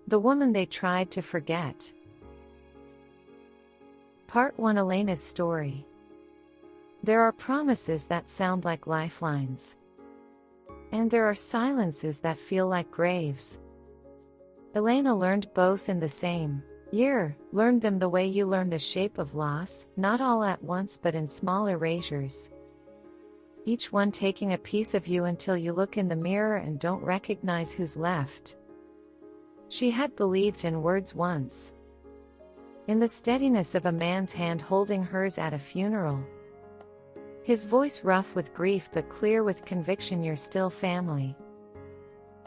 The woman they tried to forget. Part 1: Elena's story. There are promises that sound like lifelines. And there are silences that feel like graves. Elena learned both in the same year, learned them the way you learn the shape of loss, not all at once but in small erasures. Each one taking a piece of you until you look in the mirror and don't recognize who's left. She had believed in words once. In the steadiness of a man's hand holding hers at a funeral. His voice rough with grief but clear with conviction, "You're still family.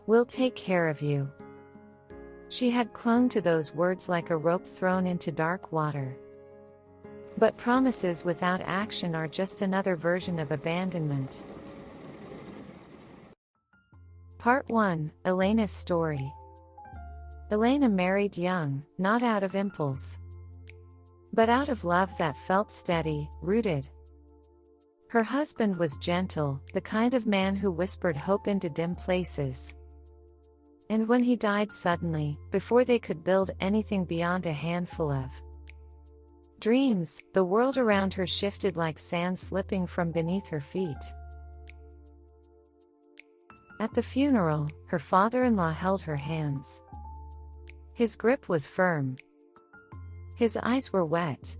We'll take care of you." She had clung to those words like a rope thrown into dark water. But promises without action are just another version of abandonment. Part 1: Elena's story. Elena married young, not out of impulse, but out of love that felt steady, rooted. Her husband was gentle, the kind of man who whispered hope into dim places. And when he died suddenly, before they could build anything beyond a handful of dreams, the world around her shifted like sand slipping from beneath her feet. At the funeral, her father-in-law held her hands. His grip was firm. His eyes were wet.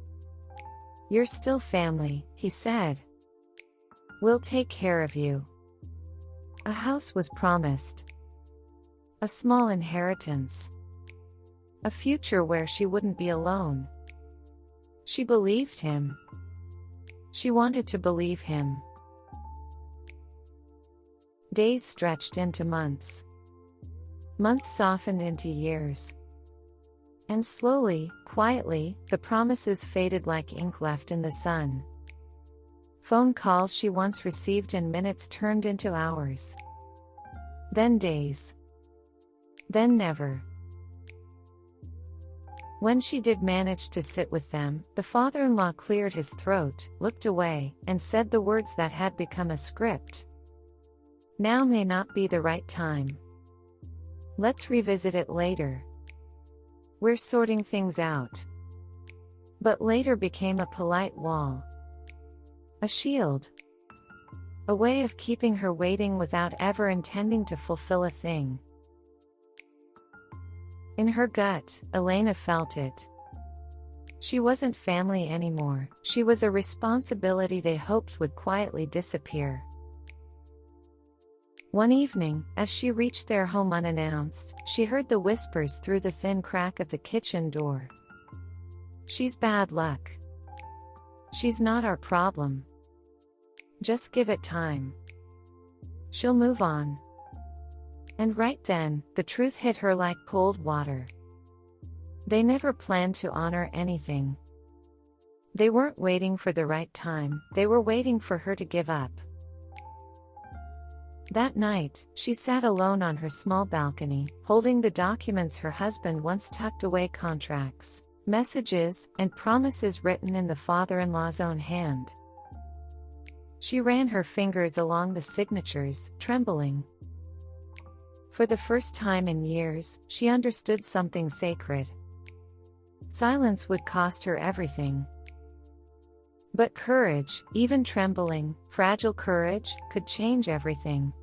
"You're still family," he said. "We'll take care of you." A house was promised. A small inheritance. A future where she wouldn't be alone. She believed him. She wanted to believe him. Days stretched into months. Months softened into years. And slowly, quietly, the promises faded like ink left in the sun. Phone calls she once received in minutes turned into hours. Then days. Then never. When she did manage to sit with them, the father-in-law cleared his throat, looked away, and said the words that had become a script. "Now may not be the right time. Let's revisit it later. We're sorting things out." But later became a polite wall. A shield. A way of keeping her waiting without ever intending to fulfill a thing. In her gut, Elena felt it. She wasn't family anymore, she was a responsibility they hoped would quietly disappear. One evening, as she reached their home unannounced, she heard the whispers through the thin crack of the kitchen door. "She's bad luck. She's not our problem. Just give it time. She'll move on." And right then, the truth hit her like cold water. They never planned to honor anything. They weren't waiting for the right time, they were waiting for her to give up. That night, she sat alone on her small balcony, holding the documents her husband once tucked away, contracts, messages, and promises written in the father-in-law's own hand. She ran her fingers along the signatures, trembling. For the first time in years, she understood something sacred. Silence would cost her everything. But courage, even trembling, fragile courage, could change everything.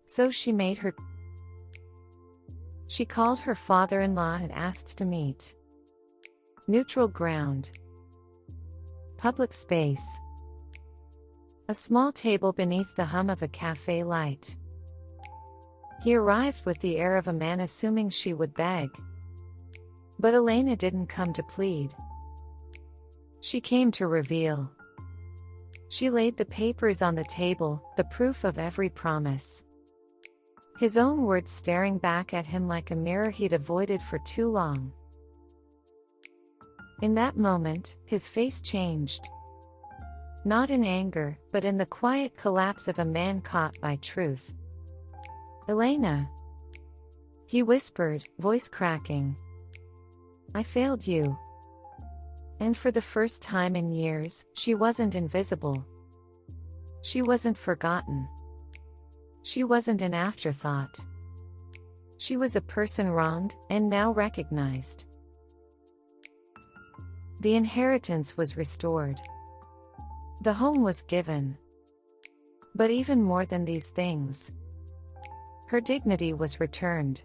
So she called her father-in-law and asked to meet. Neutral ground. Public space. A small table beneath the hum of a cafe light. He arrived with the air of a man assuming she would beg. But Elena didn't come to plead. She came to reveal. She laid the papers on the table, the proof of every promise. His own words staring back at him like a mirror he'd avoided for too long. In that moment, his face changed. Not in anger, but in the quiet collapse of a man caught by truth. "Elena," he whispered, voice cracking. "I failed you." And for the first time in years, she wasn't invisible. She wasn't forgotten. She wasn't an afterthought. She was a person wronged, and now recognized. The inheritance was restored. The home was given. But even more than these things, her dignity was returned.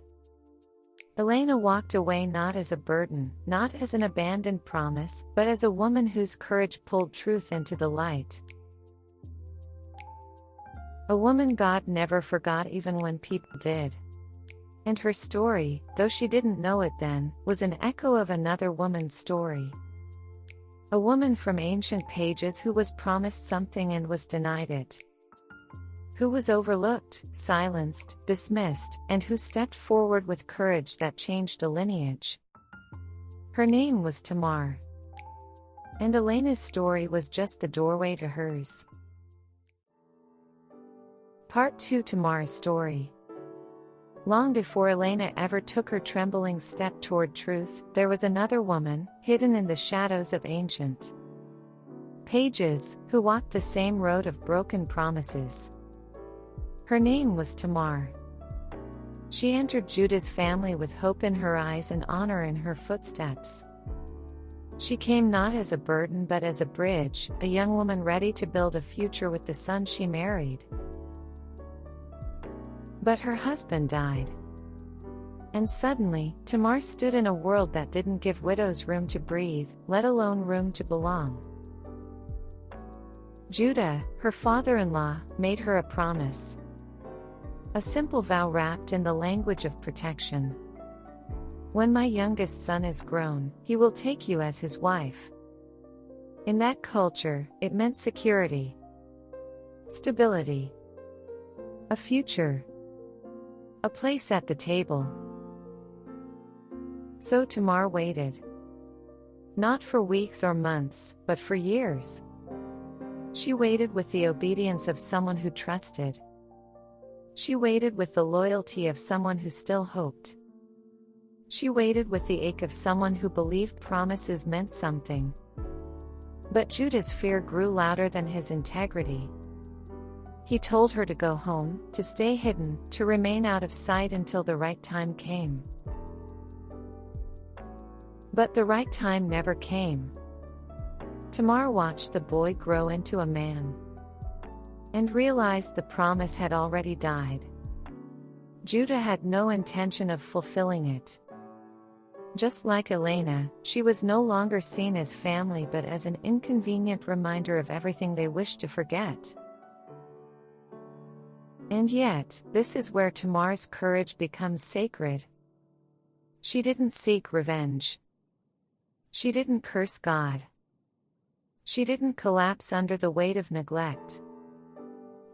Elena walked away not as a burden, not as an abandoned promise, but as a woman whose courage pulled truth into the light. A woman God never forgot even when people did. And her story, though she didn't know it then, was an echo of another woman's story. A woman from ancient pages who was promised something and was denied it. Who was overlooked, silenced, dismissed, and who stepped forward with courage that changed a lineage. Her name was Tamar. And Elena's story was just the doorway to hers. Part 2: Tamar's story. Long before Elena ever took her trembling step toward truth, there was another woman, hidden in the shadows of ancient pages, who walked the same road of broken promises. Her name was Tamar. She entered Judah's family with hope in her eyes and honor in her footsteps. She came not as a burden but as a bridge, a young woman ready to build a future with the son she married. But her husband died. And suddenly, Tamar stood in a world that didn't give widows room to breathe, let alone room to belong. Judah, her father-in-law, made her a promise. A simple vow wrapped in the language of protection. When my youngest son is grown, he will take you as his wife. In that culture, it meant security, stability, a future, a place at the table. So Tamar waited. Not for weeks or months, but for years. She waited with the obedience of someone who trusted. She waited with the loyalty of someone who still hoped. She waited with the ache of someone who believed promises meant something. But Judah's fear grew louder than his integrity. He told her to go home, to stay hidden, to remain out of sight until the right time came. But the right time never came. Tamar watched the boy grow into a man and realized the promise had already died. Judah had no intention of fulfilling it. Just like Elena, she was no longer seen as family but as an inconvenient reminder of everything they wished to forget. And yet, this is where Tamar's courage becomes sacred. She didn't seek revenge. She didn't curse God. She didn't collapse under the weight of neglect.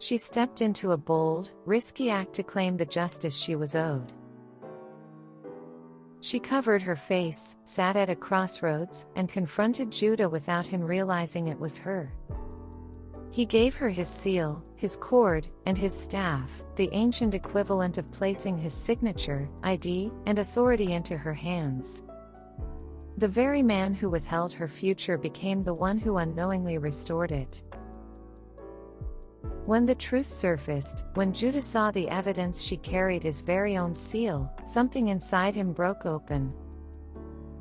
She stepped into a bold, risky act to claim the justice she was owed. She covered her face, sat at a crossroads, and confronted Judah without him realizing it was her. He gave her his seal, his cord, and his staff, the ancient equivalent of placing his signature, ID, and authority into her hands. The very man who withheld her future became the one who unknowingly restored it. When the truth surfaced, when Judah saw the evidence she carried his very own seal, something inside him broke open.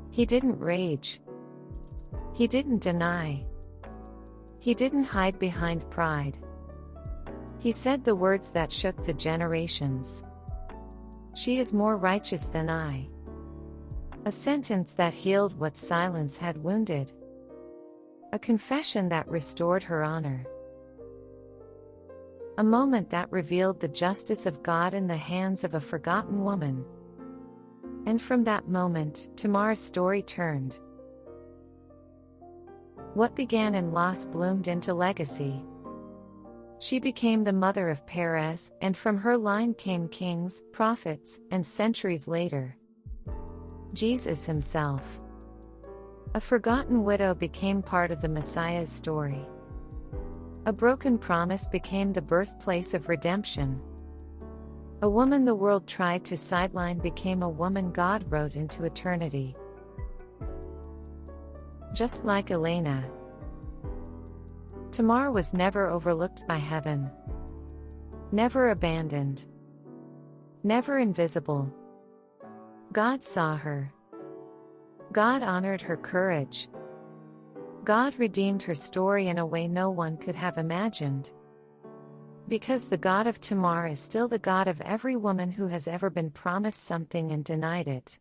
He didn't rage. He didn't deny. He didn't hide behind pride. He said the words that shook the generations. She is more righteous than I. A sentence that healed what silence had wounded. A confession that restored her honor. A moment that revealed the justice of God in the hands of a forgotten woman. And from that moment, Tamar's story turned. What began in loss bloomed into legacy. She became the mother of Perez, and from her line came kings, prophets, and centuries later, Jesus himself. A forgotten widow became part of the Messiah's story. A broken promise became the birthplace of redemption. A woman the world tried to sideline became a woman God wrote into eternity. Just like Elena, Tamar was never overlooked by heaven. Never abandoned. Never invisible. God saw her. God honored her courage. God redeemed her story in a way no one could have imagined. Because the God of Tamar is still the God of every woman who has ever been promised something and denied it,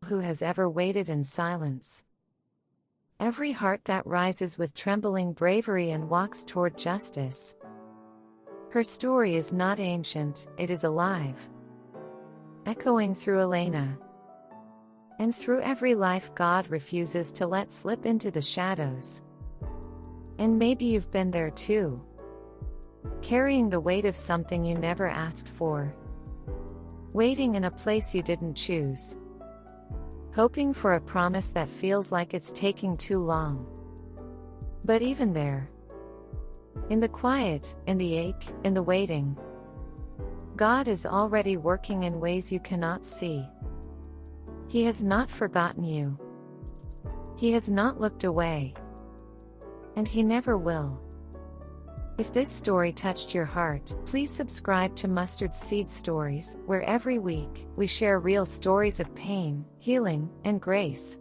who has ever waited in silence. Every heart that rises with trembling bravery and walks toward justice. Her story is not ancient, it is alive. Echoing through Elena. And through every life God refuses to let slip into the shadows. And maybe you've been there too. Carrying the weight of something you never asked for. Waiting in a place you didn't choose. Hoping for a promise that feels like it's taking too long. But even there, in the quiet, in the ache, in the waiting, God is already working in ways you cannot see. He has not forgotten you. He has not looked away. And He never will. If this story touched your heart, please subscribe to Mustard Seed Stories, where every week, we share real stories of pain, healing, and grace.